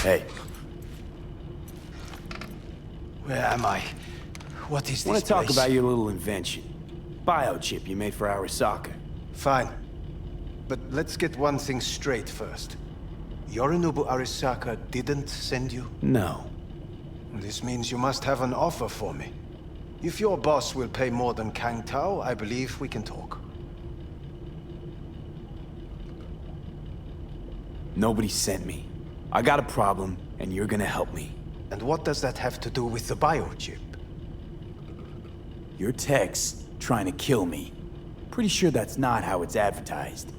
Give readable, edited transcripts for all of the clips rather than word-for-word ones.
Hey. Where am I? What is this I want to talk place? about your little invention. Biochip you made for Arasaka. Fine. But let's get one thing straight first. Yorinobu Arasaka didn't send you? No. This means you must have an offer for me. If your boss will pay more than Kang Tao, I believe we can talk. Nobody sent me. I got a problem, and you're gonna help me. And what does that have to do with the biochip? Your text trying to kill me. Pretty sure that's not how it's advertised.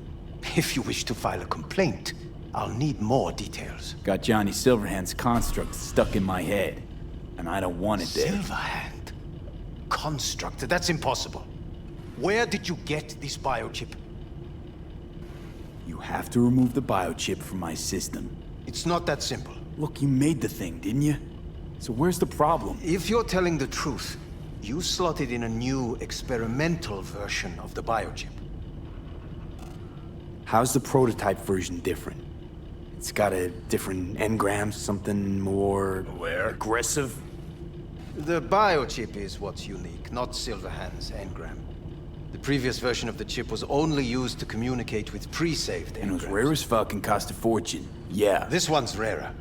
If you wish to file a complaint, I'll need more details. Got Johnny Silverhand's construct stuck in my head, and I don't want it there. Silverhand? Construct? That's impossible. Where did you get this biochip? You have to remove the biochip from my system. It's not that simple. Look, you made the thing, didn't you? So where's the problem? If you're telling the truth, you slotted in a new experimental version of the biochip. How's the prototype version different? It's got a different engram, something more... aggressive? The biochip is what's unique, not Silverhand's engram. The previous version of the chip was only used to communicate with pre-saved engrams. And it was rare as fuck and cost a fortune. Yeah. This one's rarer.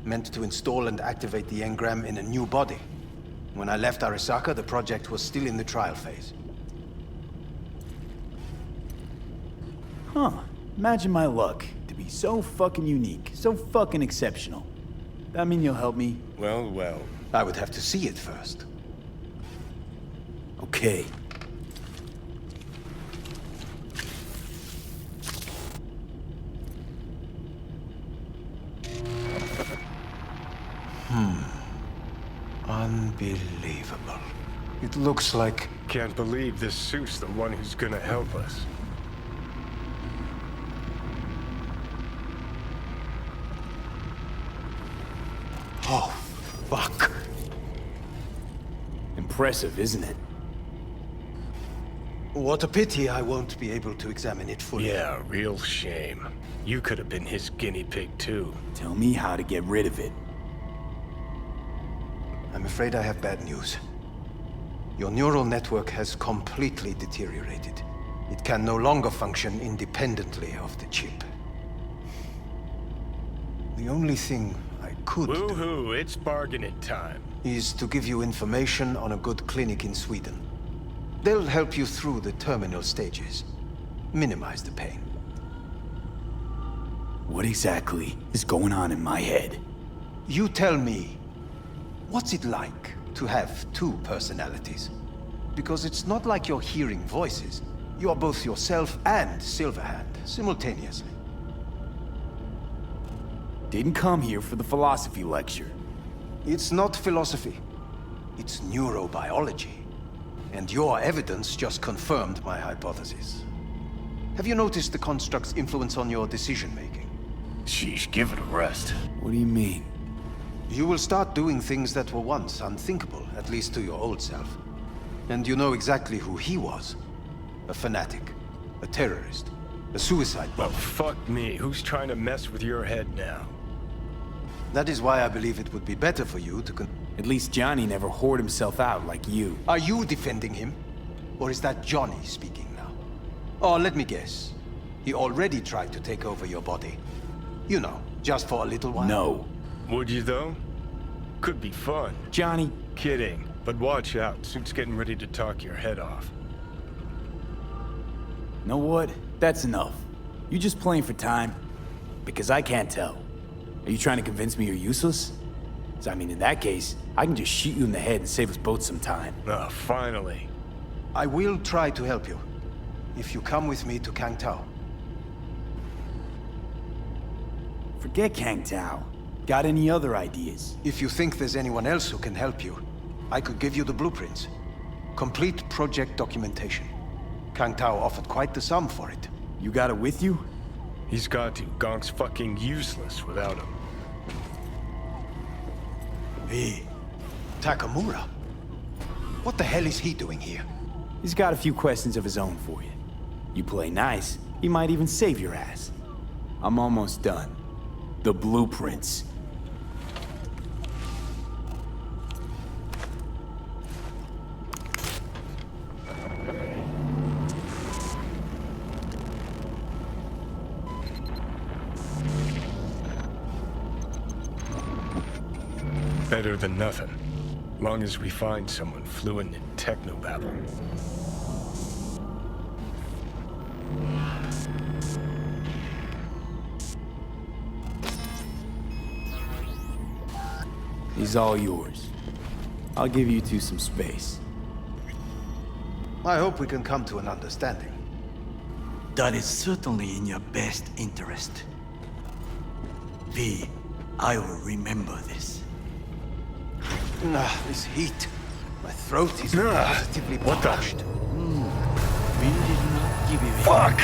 Meant to install and activate the engram in a new body. When I left Arasaka, the project was still in the trial phase. Huh. Imagine my luck. To be so fucking unique, so fucking exceptional. That mean you'll help me? Well, well. I would have to see it first. Okay. Unbelievable. It looks like... Can't believe this suit's the one who's gonna help us. Oh, fuck. Impressive, isn't it? What a pity I won't be able to examine it fully. Yeah, real shame. You could have been his guinea pig too. Tell me how to get rid of it. I'm afraid I have bad news. Your neural network has completely deteriorated. It can no longer function independently of the chip. The only thing I could do Woohoo, it's bargaining time. is to give you information on a good clinic in Sweden. They'll help you through the terminal stages. Minimize the pain. What exactly is going on in my head? You tell me, what's it like to have two personalities? Because it's not like you're hearing voices. You are both yourself and Silverhand, simultaneously. Didn't come here for the philosophy lecture. It's not philosophy. It's neurobiology. And your evidence just confirmed my hypothesis. Have you noticed the construct's influence on your decision-making? Sheesh, give it a rest. What do you mean? You will start doing things that were once unthinkable, at least to your old self. And you know exactly who he was. A fanatic, a terrorist, a suicide Well, bomber. fuck me. Who's trying to mess with your head now? That is why I believe it would be better for you to At least Johnny never whored himself out like you. Are you defending him? Or is that Johnny speaking now? Oh, let me guess. He already tried to take over your body. You know, just for a little while. No. Would you though? Could be fun. Johnny, Kidding. But watch out. Suit's getting ready to talk your head off. know what? That's enough. You just playing for time? Because I can't tell. Are you trying to convince me you're useless? 'Cause I mean, in that case, I can just shoot you in the head and save us both some time. Ah, finally. I will try to help you. If you come with me to Kang Tao. Forget Kang Tao. Got any other ideas? If you think there's anyone else who can help you, I could give you the blueprints. Complete project documentation. Kang Tao offered quite the sum for it. You got it with you? He's got to. Gonk's fucking useless without him. Hey, Takemura. What the hell is he doing here? He's got a few questions of his own for you. You play nice, he might even save your ass. I'm almost done. The blueprints. Better than nothing. Long as we find someone fluent in technobabble. He's all yours. I'll give you two some space. I hope we can come to an understanding. That is certainly in your best interest. V, I will remember this. This heat. My throat is positively What the? parched. We did not give you Fuck!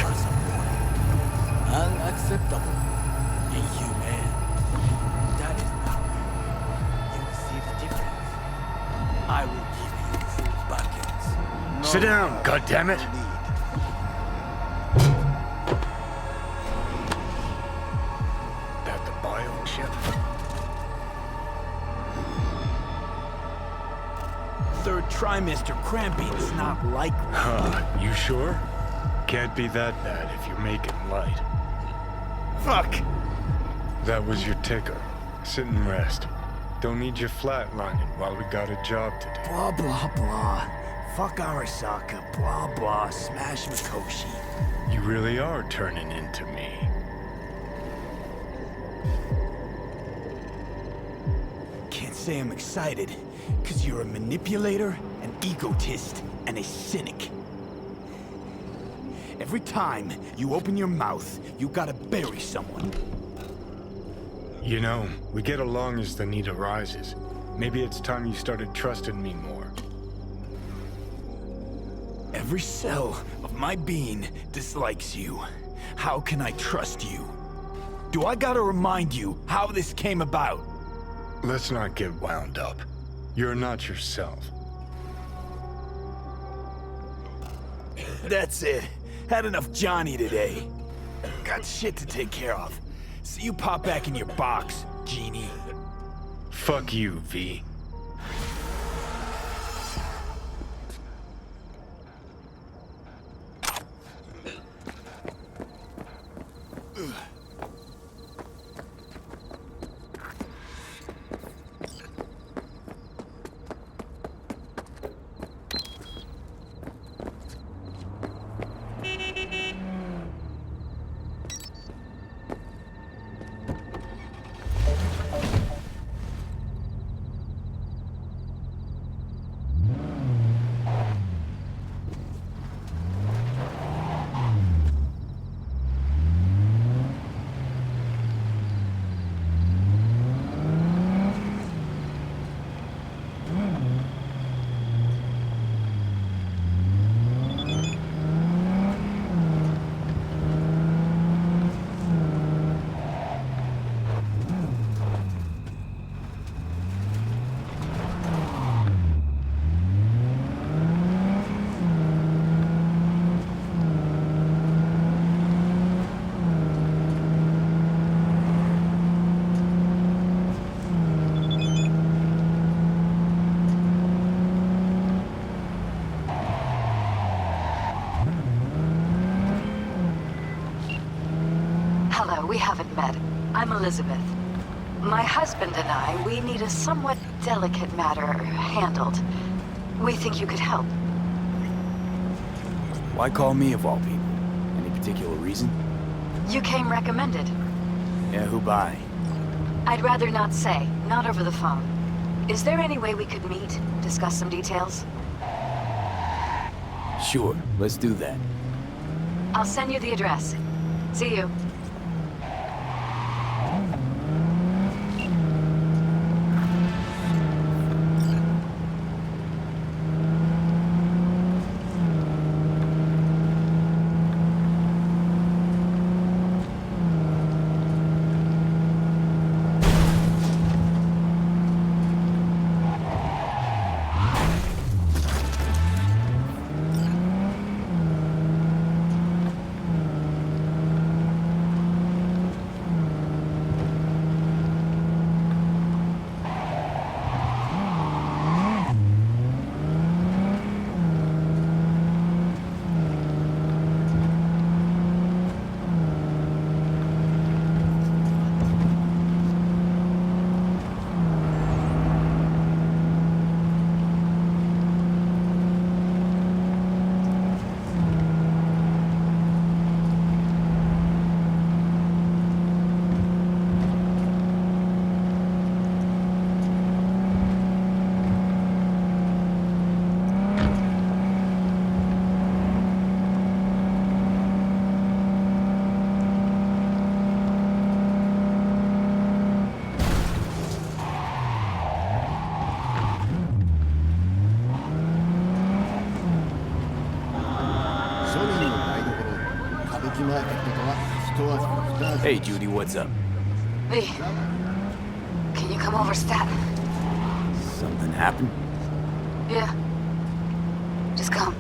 Unacceptable. Inhumane. That is not right. You see the difference. I will give you 2 buckets. Sit down, goddammit! That the biochip? Third trimester cramping's not likely. Huh, you sure? Can't be that bad if you're making light. Fuck! That was your ticker. Sit and rest. Don't need you flatlining while we got a job to do. Blah, blah, blah. Fuck Arasaka, blah, blah, smash Mikoshi. You really are turning into me. Can't say I'm excited, because you're a manipulator, an egotist, and a cynic. Every time you open your mouth, you gotta bury someone. You know, we get along as the need arises. Maybe it's time you started trusting me more. Every cell of my being dislikes you. How can I trust you? Do I gotta remind you how this came about? Let's not get wound up. You're not yourself. That's it. Had enough Johnny today. Got shit to take care of. See you pop back in your box, genie. Fuck you, V. Hello, we haven't met. I'm Elizabeth. My husband and I, we need a somewhat delicate matter handled. We think you could help. Why call me of all people? Any particular reason? You came recommended. Yeah, who by? I'd rather not say, not over the phone. Is there any way we could meet, discuss some details? Sure, let's do that. I'll send you the address. See you. Hey, Judy, what's up? V, can you come over stat? Something happened? Yeah. Just come.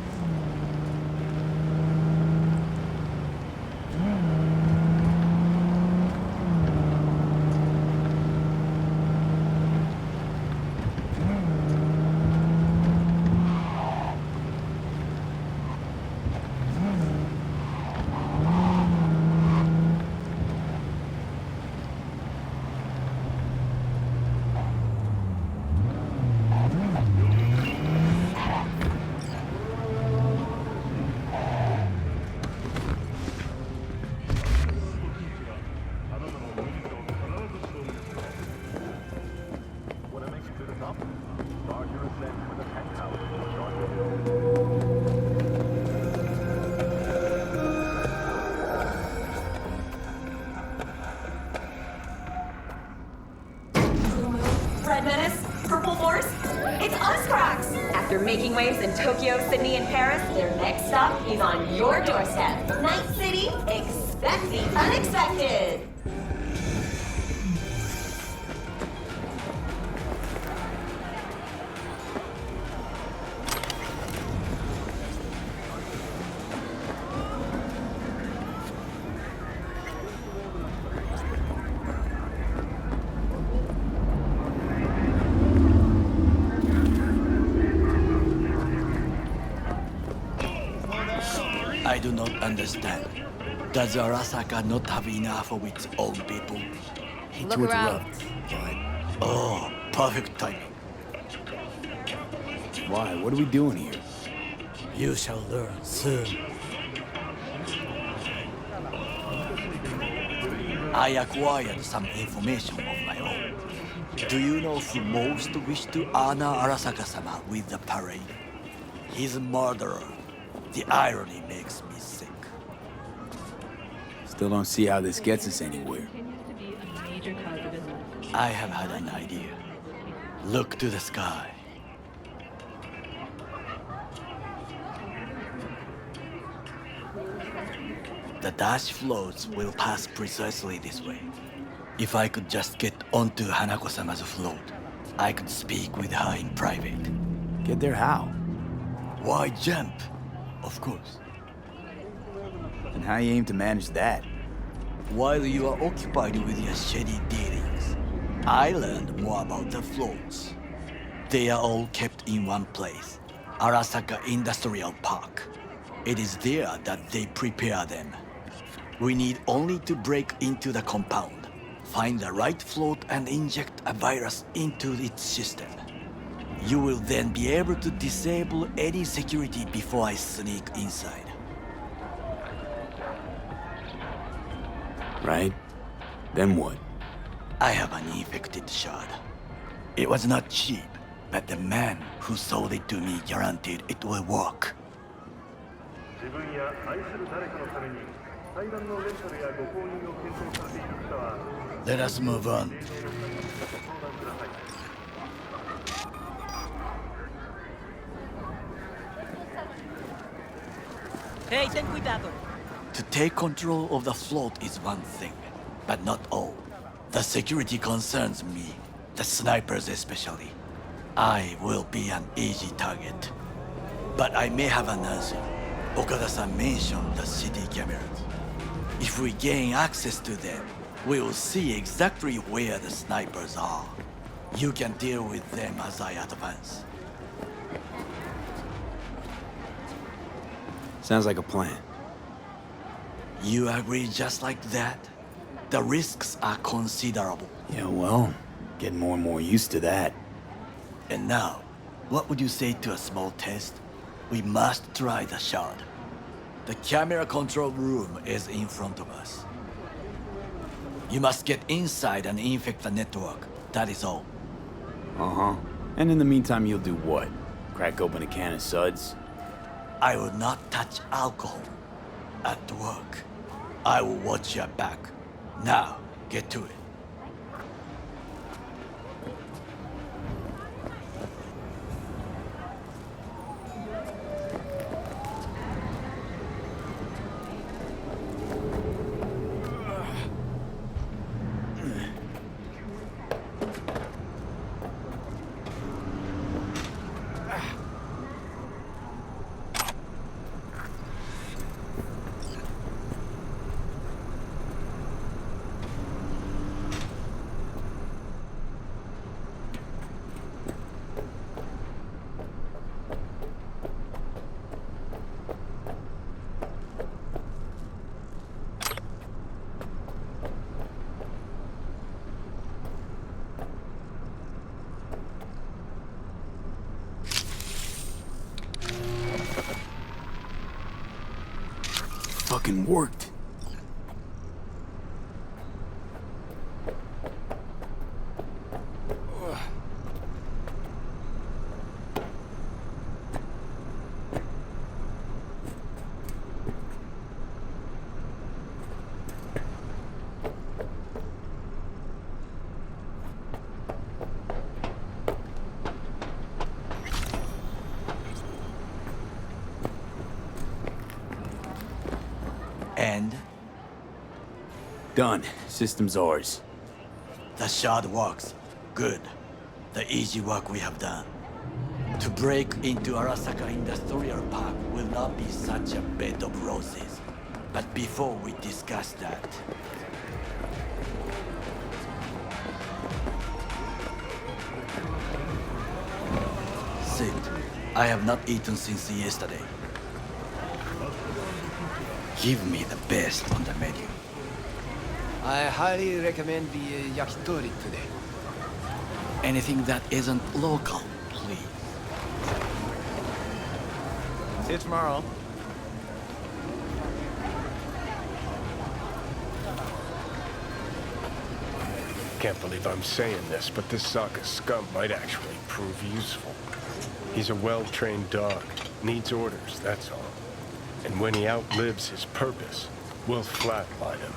Red Menace? Purple Force? It's us, Cracks! After making waves in Tokyo, Sydney, and Paris, their next stop is on your doorstep. Night City, expect the unexpected! I do not understand. Does Arasaka not have enough of its own people? Hate Look to around. interrupt, but Oh, perfect timing. why? What are we doing here? You shall learn soon. I acquired some information of my own. Do you know who most wished to honor Arasaka-sama with the parade? He's a murderer. The irony makes me sick. Still don't see how this gets us anywhere. I have had an idea. Look to the sky. The dash floats will pass precisely this way. If I could just get onto Hanako-sama's float, I could speak with her in private. Get there how? Why jump? Of course. And how you aim to manage that? While you are occupied with your shady dealings, I learned more about the floats. They are all kept in one place, Arasaka Industrial Park. It is there that they prepare them. We need only to break into the compound, find the right float and inject a virus into its system. You will then be able to disable any security before I sneak inside. Right? Then what? I have an infected shard. It was not cheap, but the man who sold it to me guaranteed it will work. Let us move on. Hey, ten cuidado. To take control of the float is one thing, but not all. The security concerns me, the snipers especially. I will be an easy target. But I may have an answer. Okada-san mentioned the city cameras. If we gain access to them, we will see exactly where the snipers are. You can deal with them as I advance. Sounds like a plan. You agree just like that? The risks are considerable. Yeah, well, getting more and more used to that. And now, what would you say to a small test? We must try the shard. The camera control room is in front of us. You must get inside and infect the network. That is all. Uh-huh. And in the meantime, you'll do what? Crack open a can of suds? I will not touch alcohol. At work. I will watch your back. Now, get to it. fucking worked. And Done. System's ours. the shard works. Good. The easy work we have done. To break into Arasaka Industrial Park will not be such a bed of roses. But before we discuss that, sit. I have not eaten since yesterday. Give me the best on the menu. I highly recommend the yakitori today. Anything that isn't local, please. See you tomorrow. Can't believe I'm saying this, but this Sokka scum might actually prove useful. He's a well-trained dog. Needs orders, that's all. And when he outlives his purpose, we'll flatline him.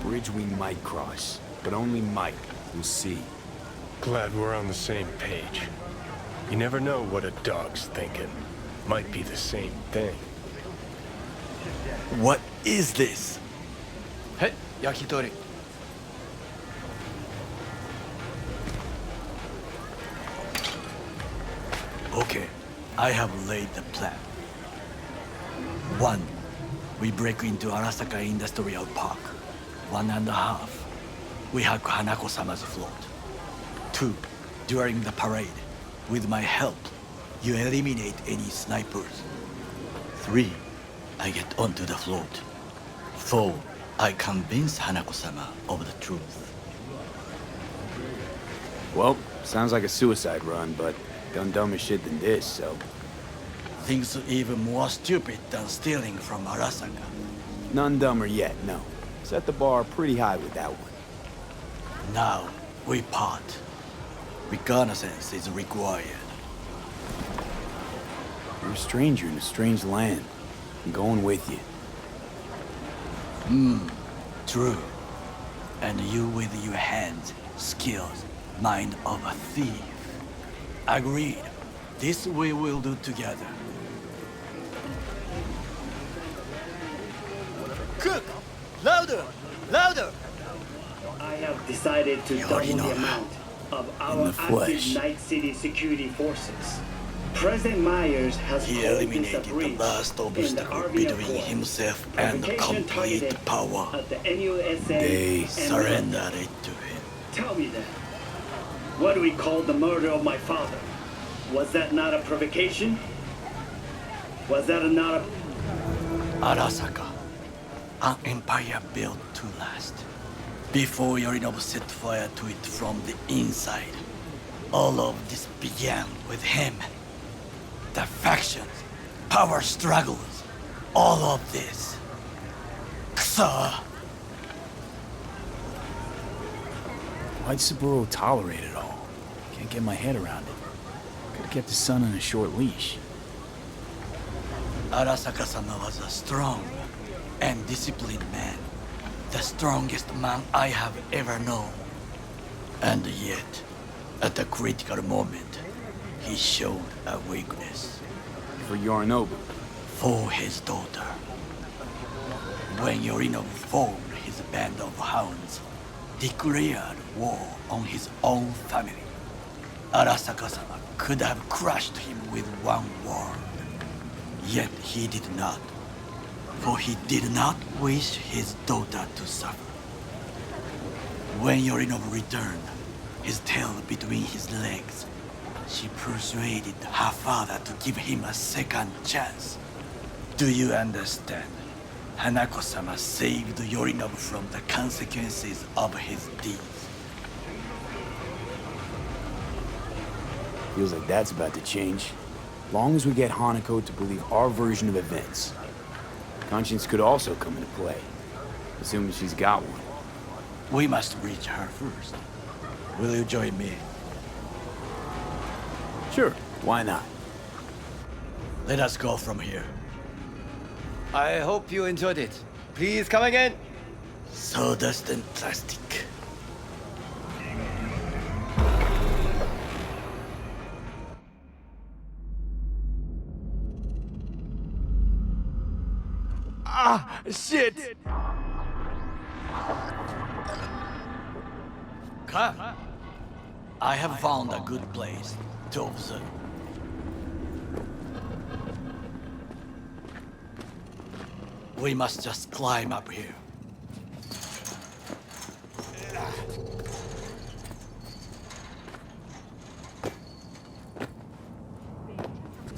Bridge we might cross, but only might. We'll see. Glad we're on the same page. You never know what a dog's thinking. Might be the same thing. What is this? Hey, yakitori. Okay, I have laid the plan. 1. We break into Arasaka Industrial Park. 1.5. We hack Hanako-sama's float. 2. During the parade, with my help, you eliminate any snipers. 3. I get onto the float. 4. I convince Hanako-sama of the truth. Well, sounds like a suicide run, but done dumber shit than this, so... Things even more stupid than stealing from Arasaka. None dumber yet, no. Set the bar pretty high with that one. Now, we part. Reconnaissance is required. You're a stranger in a strange land. I'm going with you. True. And you with your hands, skills, mind of a thief. Agreed. This we will do together. Cook! Louder! Louder! I have decided to double the amount of our active Night City security forces. President Myers has He called this a eliminated the breach last in the obstacle Army between Accord. himself and the Provocation complete targeted power. at the NUSA They and Surrendered it to him. Tell me then, what do we call the murder of my father? Was that not a provocation? Was that not a... Arasaka, an empire built to last. Before Yorinobu set fire to it from the inside, all of this began with him. The factions, power struggles, all of this. Kusa! Why'd Saburo tolerate it all? Can't get my head around it. Could've kept his son on a short leash. Arasaka-sama was a strong and disciplined man. The strongest man I have ever known. And yet, at the critical moment, he showed a weakness. For Yorinobu. For his daughter. When Yorinobu formed his band of hounds, declared war on his own family, Arasaka-sama could have crushed him with one word. Yet he did not, for he did not wish his daughter to suffer. When Yorinobu returned, his tail between his legs, she persuaded her father to give him a second chance. Do you understand? Hanako-sama saved Yorinobu from the consequences of his deeds. Feels like that's about to change. Long as we get Hanako to believe our version of events. Conscience could also come into play, assuming she's got one. We must reach her first. Will you join me? Sure, why not? Let us go from here. I hope you enjoyed it. Please come again. Sawdust and plastic. Ah, shit! Come. I have found a good place to observe. We must just climb up here.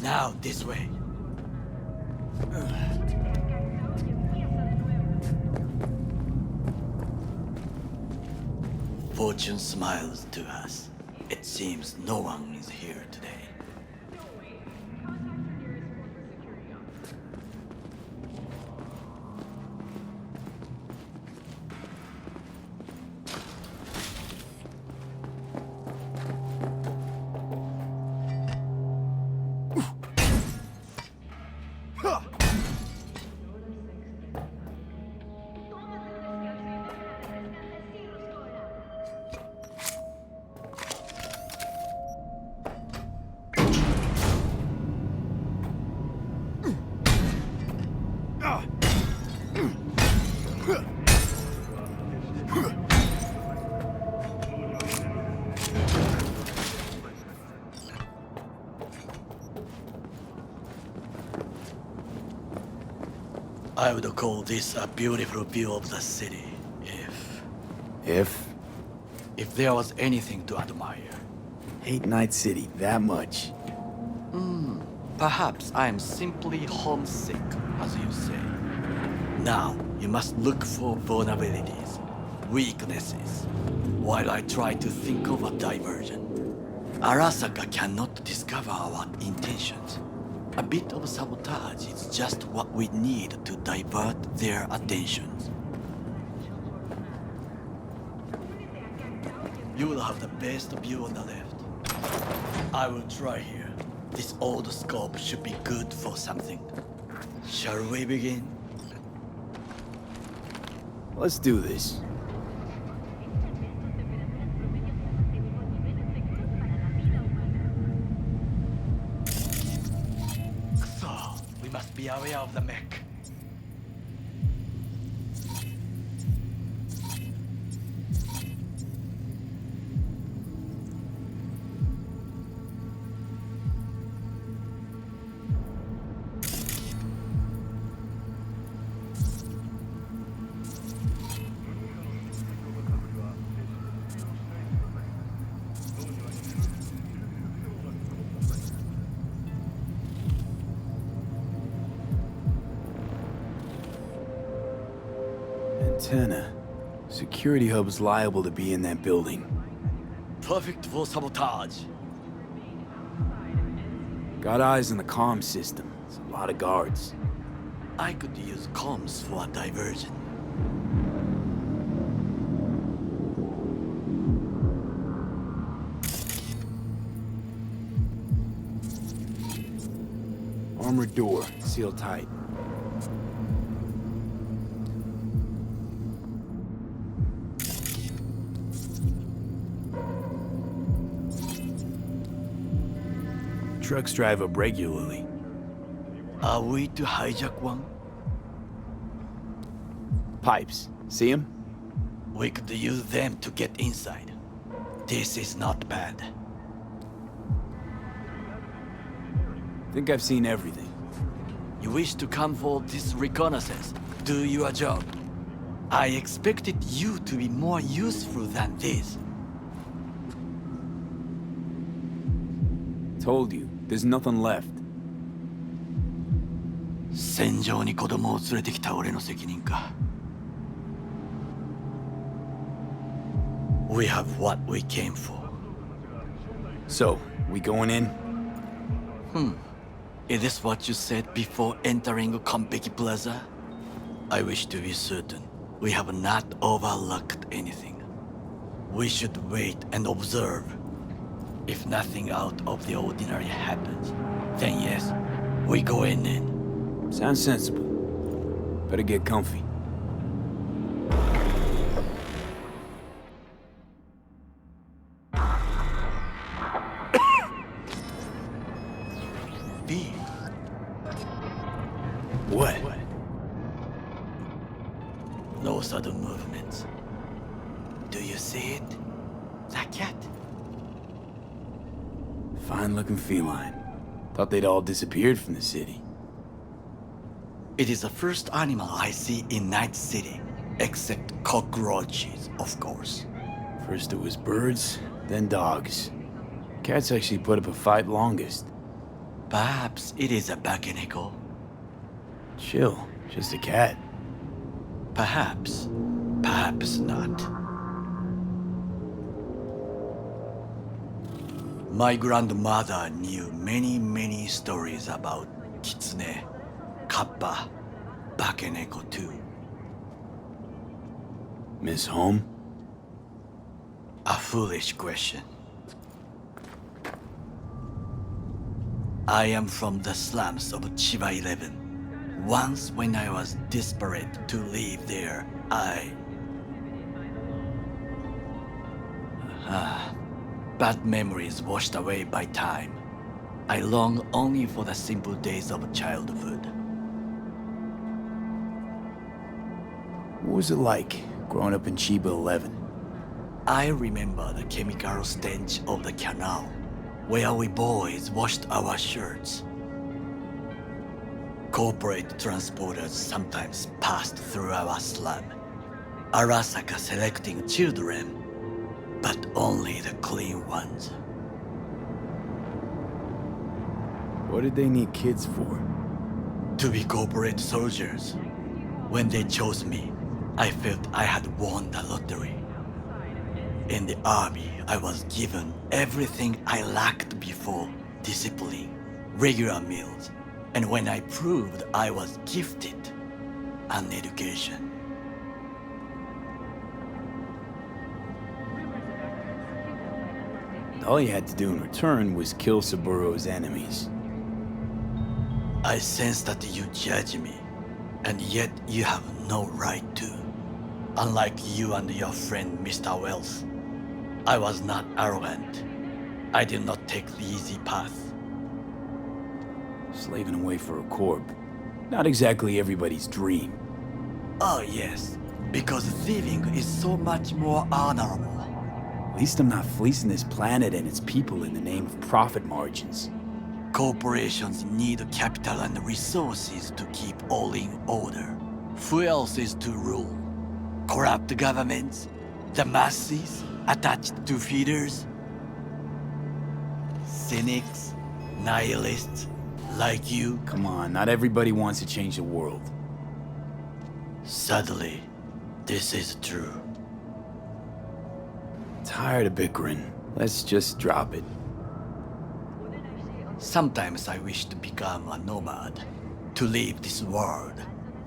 Now, this way. Fortune smiles to us. It seems no one is here today. I would call this a beautiful view of the city, if there was anything to admire. Hate Night City that much. Perhaps I am simply homesick, as you say. Now, you must look for vulnerabilities, weaknesses, while I try to think of a diversion. Arasaka cannot discover our intentions. A bit of sabotage is just what we need to divert their attentions. You will have the best view on the left. I will try here. This old scope should be good for something. Shall we begin? Let's do this. So, we must be aware of the mech. Antenna. Security hub's liable to be in that building. Perfect for sabotage. Got eyes on the comm system. It's a lot of guards. I could use comms for a diversion. Armored door, sealed tight. Trucks drive up regularly. Are we to hijack one? Pipes, see them? We could use them to get inside. This is not bad. Think I've seen everything. You wish to come for this reconnaissance? Do your job. I expected you to be more useful than this. Told you, there's nothing left. 戦場に子供を連れてきた俺の責任か。We have what we came for. So, we going in? Is this what you said before entering Konpeki Plaza? I wish to be certain we have not overlooked anything. We should wait and observe. If nothing out of the ordinary happens, then yes, we go in. Sounds sensible. Better get comfy. B. What? No sudden movements. Do you see it? That cat? Fine-looking feline. Thought they'd all disappeared from the city. It is the first animal I see in Night City, except cockroaches, of course. First it was birds, then dogs. Cats actually put up a fight longest. Perhaps it is a bakeneko. Chill, just a cat. Perhaps. Perhaps not. My grandmother knew many stories about kitsune, kappa, bakeneko too. Miss Home? A foolish question. I am from the slums of Chiba 11. Once when I was desperate to live there, bad memories washed away by time. I long only for the simple days of childhood. What was it like, growing up in Chiba 11? I remember the chemical stench of the canal, where we boys washed our shirts. Corporate transporters sometimes passed through our slum. Arasaka selecting children, but only the clean ones. What did they need kids for? To be corporate soldiers. When they chose me, I felt I had won the lottery. In the army, I was given everything I lacked before: discipline, regular meals, and when I proved I was gifted, an education. All you had to do in return was kill Saburo's enemies. I sense that you judge me, and yet you have no right to. Unlike you and your friend Mr. Wells, I was not arrogant. I did not take the easy path. Slaving away for a corp. Not exactly everybody's dream. Oh yes, because thieving is so much more honorable. At least I'm not fleecing this planet and its people in the name of profit margins. Corporations need capital and resources to keep all in order. Who else is to rule? Corrupt governments? The masses attached to feeders? Cynics? Nihilists? Like you? Come on, not everybody wants to change the world. Sadly, this is true. Tired of bickering. Let's just drop it. Sometimes I wish to become a nomad, to leave this world,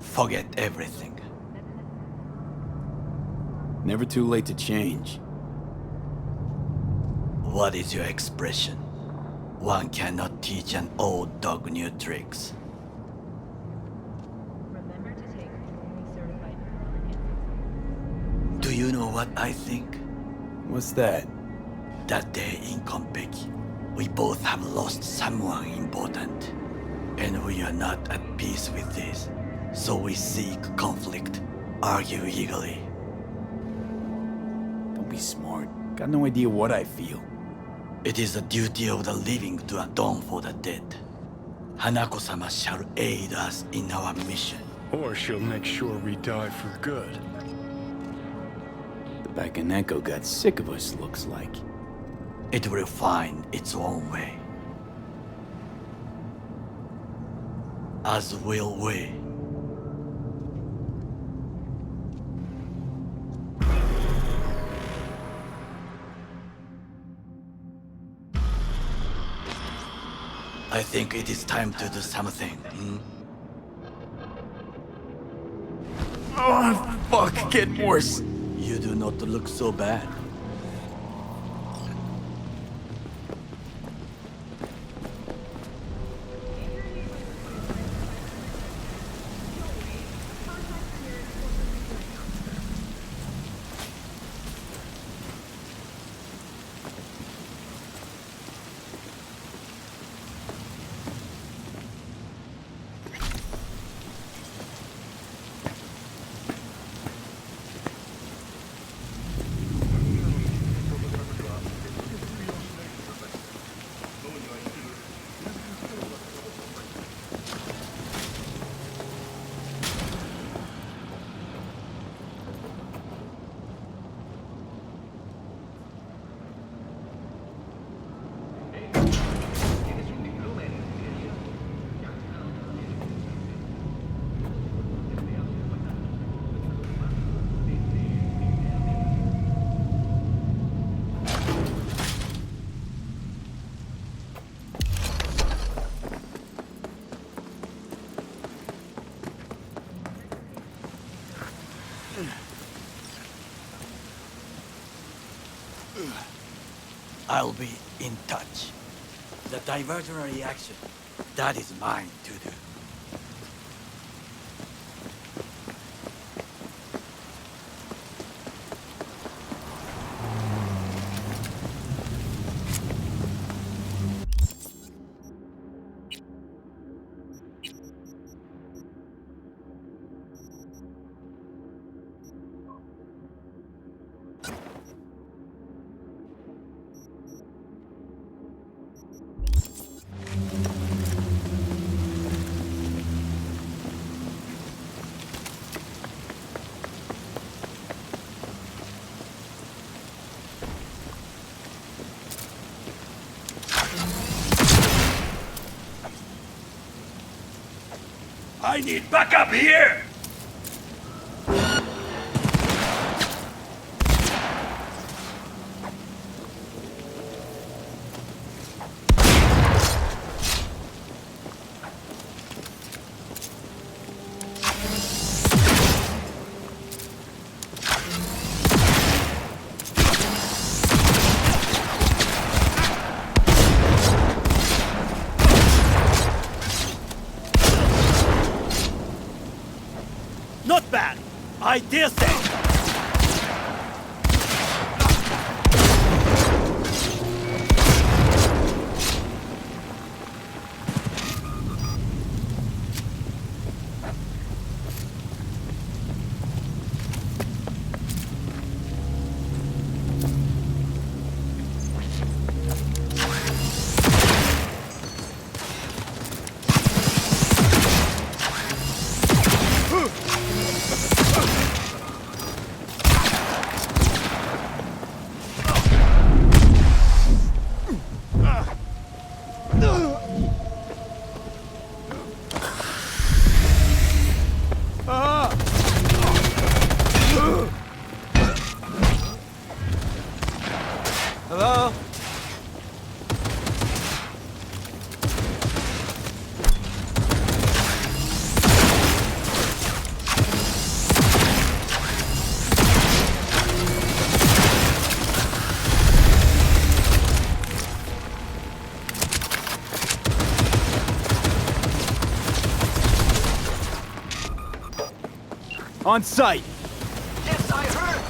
forget everything. Never too late to change. What is your expression? One cannot teach an old dog new tricks. Do you know what I think? What's that? That day in Konpeki, we both have lost someone important. And we are not at peace with this. So we seek conflict, argue eagerly. Don't be smart. Got no idea what I feel. It is the duty of the living to atone for the dead. Hanako-sama shall aid us in our mission. Or she'll make sure we die for good. The Bakaneko got sick of us, looks like. It will find its own way. as will we. I think it is time to do something. Oh, fuck, getting worse. You do not look so bad. I'll be in touch. The diversionary action, that is mine to do. I need backup here! Not bad! I dare say! Hello? On site. Yes, I heard!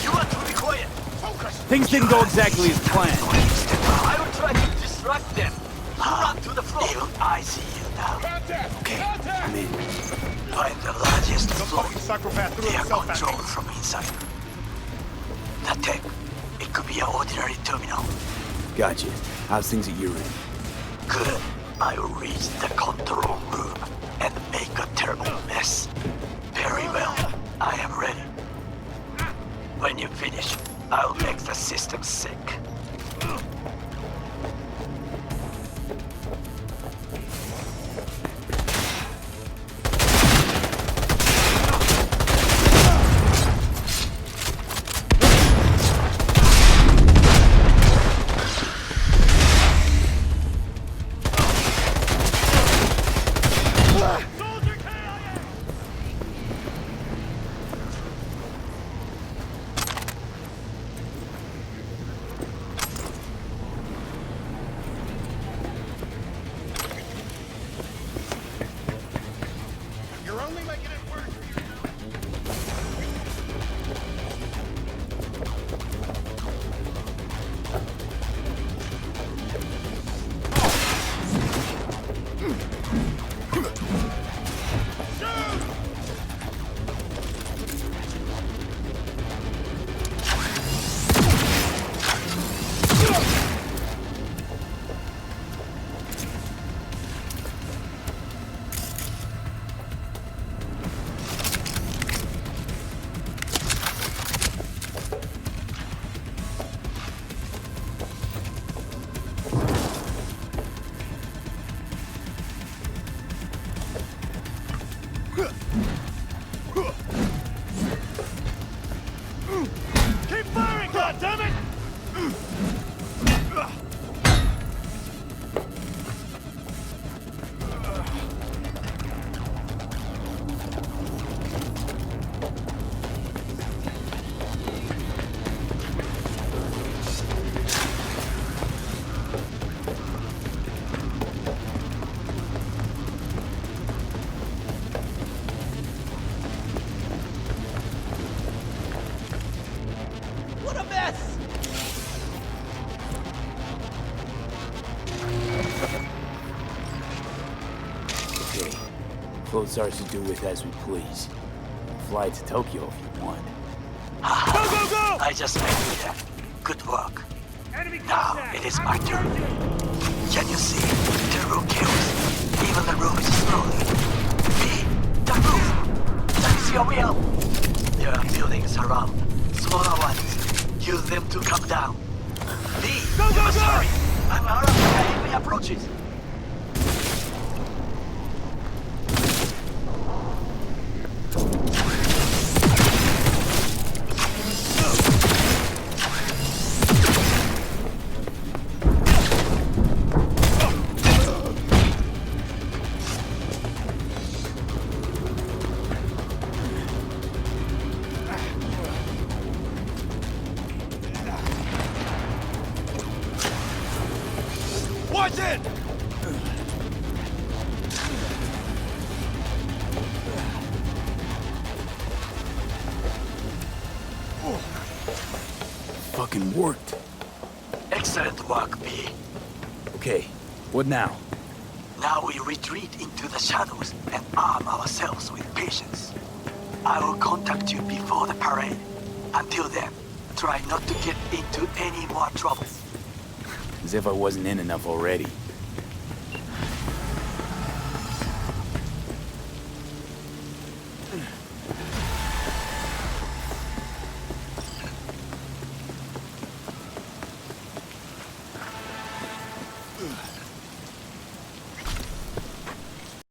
You are to be quiet! Things didn't go exactly as planned. I will try to distract them. Run to the floor. Even I see you now. Okay, I'm in. Find the largest floor. They are controlled from inside. That tech, it could be an ordinary terminal. Gotcha. How's things at your end? Good. I will reach the control room and make a terrible mess. Very well. I am ready. When you finish, I'll make the system sick. What a mess! Okay. Float's ours to do with as we please. Fly to Tokyo if you want. I just made it there. Good work. Now it is my turn. Can you see? The roof kills. Even the roof is slowly. Me, the roof. That is your will. There are buildings around. Smaller ones. Use them to come down. Me, we must hurry. I'm out of the enemy approaches. Watch it! Fucking worked. Excellent work, B. Okay, what now? Now we retreat into the shadows and arm ourselves with patience. I will contact you before the parade. Until then, try not to get into any more trouble. As if I wasn't in enough already.